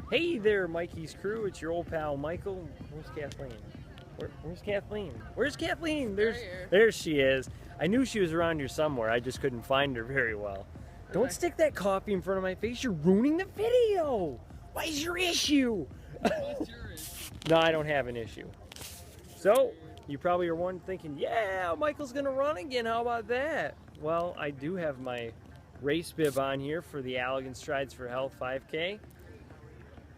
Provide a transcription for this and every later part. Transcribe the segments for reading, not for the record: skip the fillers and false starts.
Hey there, Mikey's crew. It's your old pal Michael. Where's Kathleen? Where's Kathleen? Where's Kathleen? There she is. I knew she was around here somewhere. I just couldn't find her very well. Don't stick that coffee in front of my face. You're ruining the video. What is your issue? No, I don't have an issue. So, you probably are one thinking, yeah, Michael's going to run again. How about that? Well, I do have my race bib on here for the Allegan Strides for Health 5K.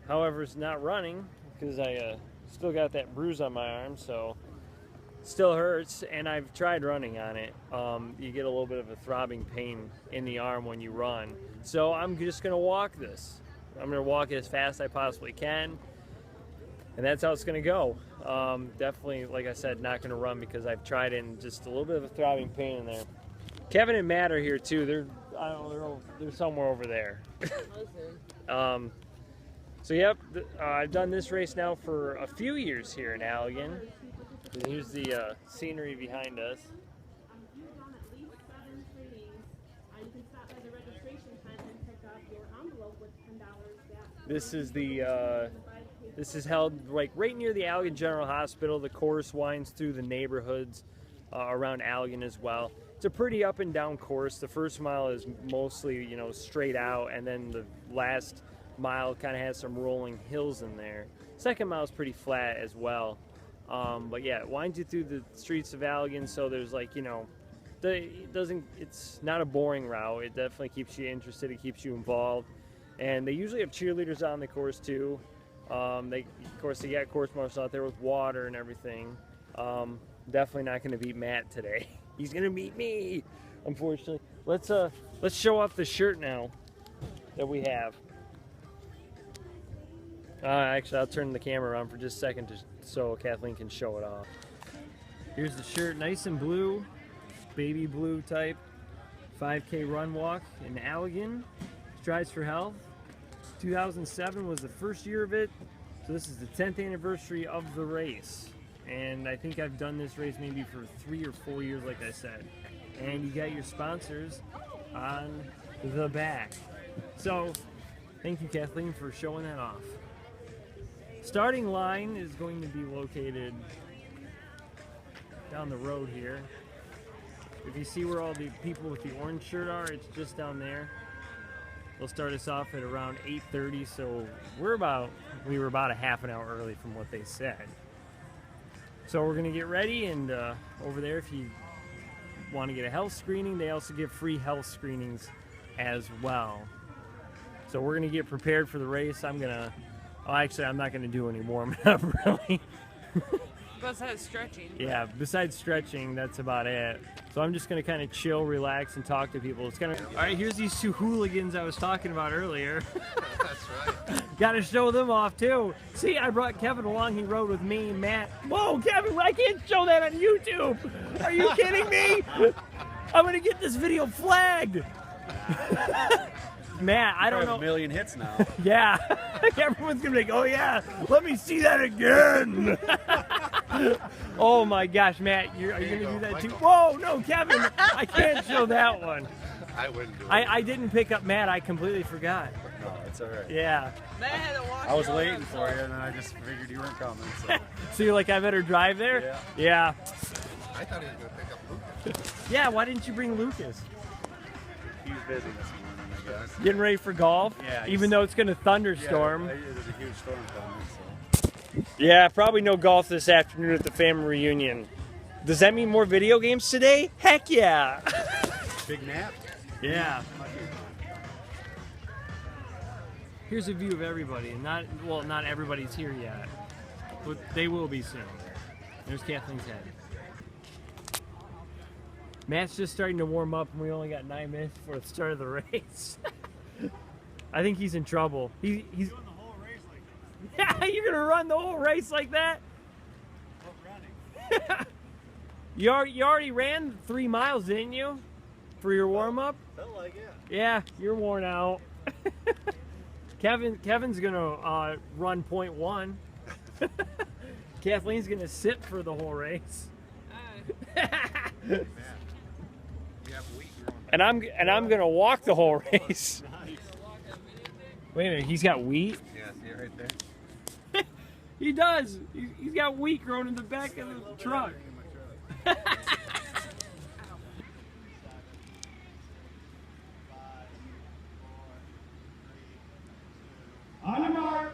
However, it's not running because I still got that bruise on my arm, so it still hurts, and I've tried running on it. You get a little bit of a throbbing pain in the arm when you run. So I'm just going to walk this. I'm going to walk it as fast as I possibly can, and that's how it's going to go. Definitely, like I said, not going to run because I've tried it and just a little bit of a throbbing pain in there. Kevin and Matt are here too. They're somewhere over there. So yep, I've done this race now for a few years here in Allegan. And here's the scenery behind us. This is held like right near the Allegan General Hospital. The course winds through the neighborhoods around Allegan as well. It's a pretty up and down course. The first mile is mostly, you know, straight out, and then the last mile kind of has some rolling hills in there. Second mile is pretty flat as well. But yeah, it winds you through the streets of Allegan, so there's like, you know, it's not a boring route. It definitely keeps you interested, it keeps you involved. And they usually have cheerleaders on the course too. Of course, they got course marshals out there with water and everything. Definitely not going to beat Matt today. He's going to beat me, unfortunately. Let's show off the shirt now that we have. Actually, I'll turn the camera around for just a second so Kathleen can show it off. Here's the shirt, nice and blue, baby blue type, 5K run walk in Allegan, Strides for Health. 2007 was the first year of it, so this is the 10th anniversary of the race. And I think I've done this race maybe for 3 or 4 years, like I said. And you got your sponsors on the back. So, thank you, Kathleen, for showing that off. Starting line is going to be located down the road here. If you see where all the people with the orange shirt are, it's just down there. They'll start us off at around 8:30, so we were about a half an hour early from what they said. So we're gonna get ready, and over there, if you want to get a health screening, they also give free health screenings as well. So we're gonna get prepared for the race. Actually, I'm not gonna do any warm up really. Besides stretching. Yeah, besides stretching, that's about it. So I'm just gonna kind of chill, relax, and talk to people. All right, here's these two hooligans I was talking about earlier. That's right. Got to show them off too. See, I brought Kevin along. He rode with me, Matt. Whoa, Kevin, I can't show that on YouTube. Are you kidding me? I'm gonna get this video flagged. Matt, I don't know. A million hits now. Yeah, everyone's gonna be like, oh yeah, let me see that again. Oh my gosh, Matt, are you gonna do that too? Whoa, no, Kevin, I can't show that one. I wouldn't do it. I didn't pick up Matt. I completely forgot. No, it's all right. Yeah. Matt had to walk. I was waiting for you, and then I just figured you weren't coming. So, So you're like, I better drive there? Yeah. Yeah. I thought he was going to pick up Lucas. Yeah, why didn't you bring Lucas? He was busy this morning, I guess. Getting ready for golf? Yeah. Even though it's going to thunderstorm. Yeah, there's a huge storm coming, so. Yeah, probably no golf this afternoon at the family reunion. Does that mean more video games today? Heck yeah! Big nap? Yeah. Here's a view of everybody, and not everybody's here yet, but they will be soon. There's Kathleen's head. Matt's just starting to warm up, and we only got 9 minutes before the start of the race. I think he's in trouble. He's doing the whole race like that. Yeah, you're gonna run the whole race like that? Running. You already ran 3 miles, didn't you? For your warm up? Felt like it. Yeah, you're worn out. Kevin's gonna run 0.1. Kathleen's gonna sit for the whole race. And I'm gonna walk the whole race. Nice. Wait a minute, he's got wheat? Yeah, See it right there? He does. He's got wheat growing in the back of the truck. On your mark.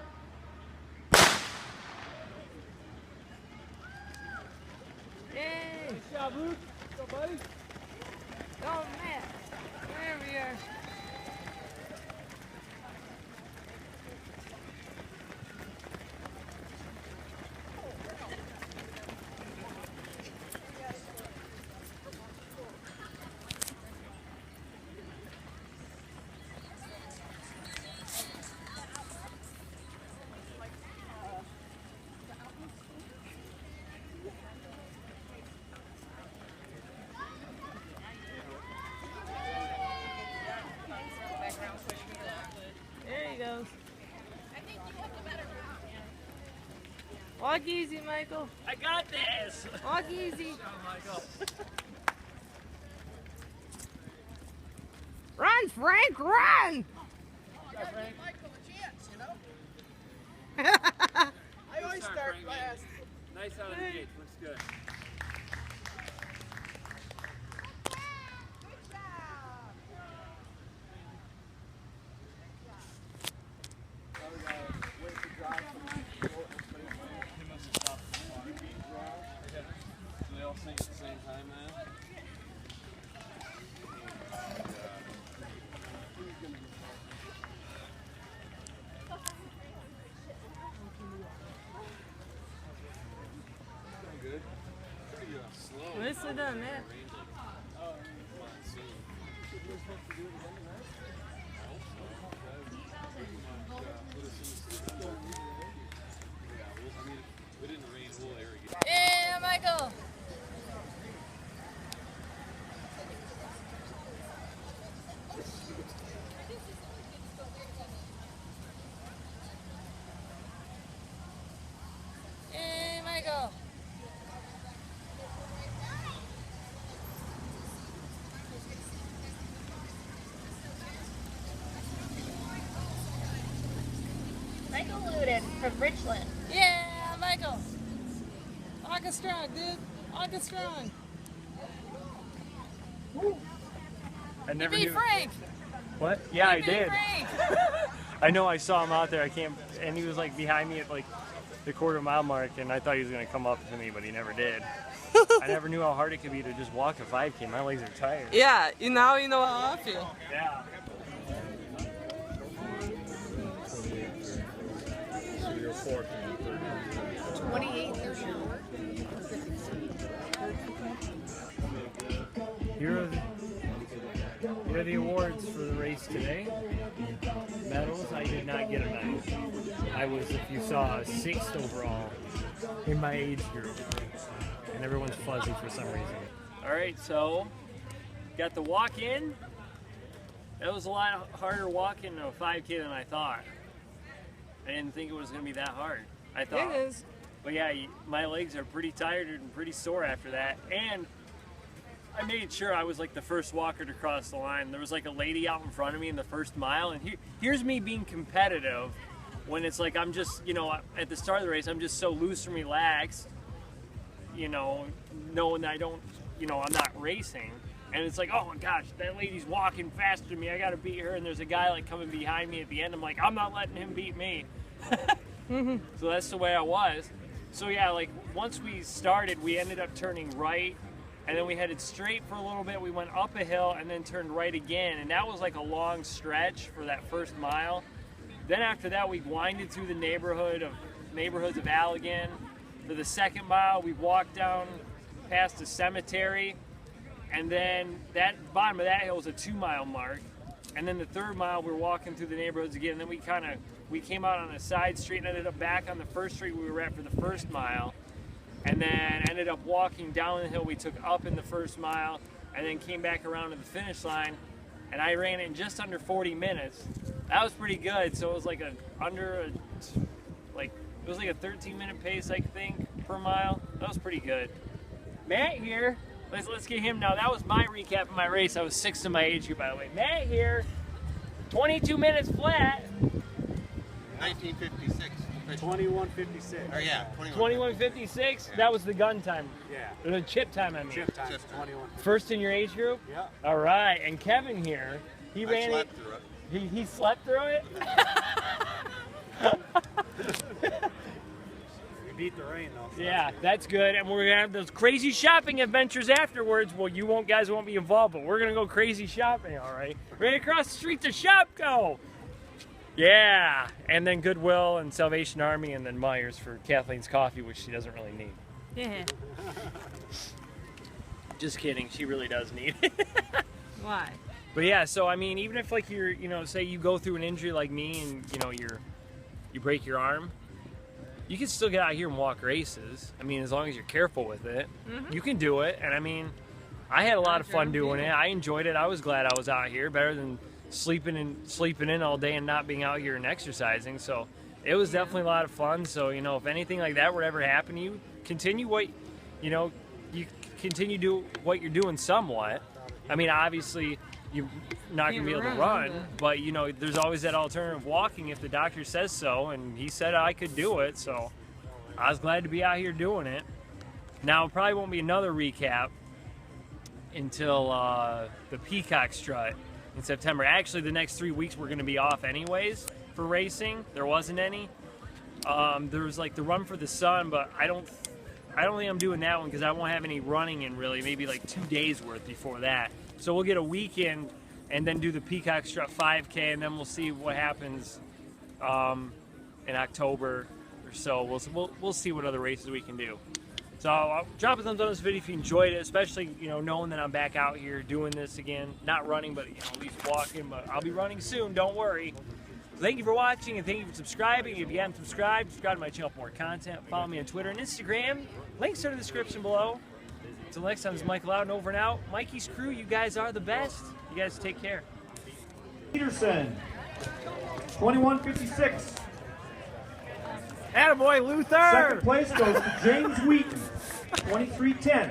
Yay! Good job, Luke. What's up, buddy? Oh, man. There we are. There he goes. Walk easy, Michael. I got this. Walk easy. Run, Frank, run! Michael a chance, you know? I always start last. Nice out of the gate. Looks good. They all sing at the same time, man. Good. Pretty slow. Nicely done, man. But in the rain, we'll irrigate. Yeah, Michael. Hey, Michael. Michael Luden from Richland. Yeah, Michael. Walk us strong, dude. Walk us strong. I never Be knew. Frank. What? Yeah, I Be did. Frank. I know. I saw him out there. I can't. And he was like behind me at like the quarter-mile mark, and I thought he was gonna come up to me, but he never did. I never knew how hard it could be to just walk a 5K. My legs are tired. Yeah, now you know how I feel. Yeah. Here are the awards for the race today. Medals, I did not get a medal. I was, if you saw, 6th overall in my age group. And everyone's fuzzy for some reason. Alright, so got the walk in. That was a lot harder walking a 5K than I thought. I didn't think it was going to be that hard. I thought. It is. But yeah, my legs are pretty tired and pretty sore after that. And I made sure I was like the first walker to cross the line. There was like a lady out in front of me in the first mile, and here's me being competitive when it's like I'm just, you know, at the start of the race, I'm just so loose and relaxed, you know, knowing that I don't, you know, I'm not racing. And it's like, oh my gosh, that lady's walking faster than me. I got to beat her. And there's a guy like coming behind me at the end. I'm like, I'm not letting him beat me. So that's the way I was. So yeah, like once we started, we ended up turning right, and then we headed straight for a little bit. We went up a hill and then turned right again, and that was like a long stretch for that first mile. Then after that, we winded through the neighborhoods of Allegan. For the second mile, we walked down past a cemetery, and then that bottom of that hill was a 2-mile mark. And then the third mile, we're walking through the neighborhoods again. And then we came out on a side street and ended up back on the first street we were at for the first mile. And then ended up walking down the hill we took up in the first mile, and then came back around to the finish line. And I ran it in just under 40 minutes. That was pretty good. So it was like it was like a 13-minute pace, I think, per mile. That was pretty good. Matt here. Let's get him now. That was my recap of my race. I was 6th in my age group, by the way. Matt here, 22 minutes flat. 1956. 2156. Or yeah, 21:56. That was the gun time. Yeah. Or the chip time, I mean. Chip time. Chip time. 21. First in your age group? Yeah. All right. And Kevin here, he ran slept it. through it. He slept through it? We beat the rain though. So Yeah, that's good. And we're going to have those crazy shopping adventures afterwards. Well, guys won't be involved, but we're going to go crazy shopping, all right? Right across the street to Shopko. Yeah. And then Goodwill and Salvation Army and then Myers for Kathleen's coffee, which she doesn't really need. Yeah. Just kidding. She really does need it. Why? But yeah, so I mean, even if like you're, say you go through an injury like me and you break your arm, you can still get out here and walk races. I mean, as long as you're careful with it, you can do it. And I mean, I had a lot of fun doing it. I enjoyed it. I was glad I was out here, better than sleeping in all day and not being out here and exercising. So it was definitely a lot of fun. So if anything like that would ever happen to you, continue you continue do what you're doing somewhat. I mean, obviously you're not going to be able to run, but there's always that alternative walking if the doctor says so, and he said I could do it, so I was glad to be out here doing it. Now, it probably won't be another recap until the Peacock Strut in September. Actually, the next 3 weeks we're going to be off anyways for racing. There wasn't any. There was like the Run for the Sun, but I don't think I'm doing that one because I won't have any running in really, maybe like 2 days worth before that. So we'll get a weekend and then do the Peacock Strut 5K, and then we'll see what happens in October or so. We'll see what other races we can do. So drop a thumbs up on this video if you enjoyed it, especially knowing that I'm back out here doing this again, not running, but at least walking. But I'll be running soon. Don't worry. Thank you for watching and thank you for subscribing. If you haven't subscribed to my channel for more content. Follow me on Twitter and Instagram. Links are in the description below. Until next time, this is Michael out and over and out. Mikey's crew, you guys are the best. You guys take care. Peterson, 21:56. Attaboy, Luther! Second place goes to James Wheaton, 23:10.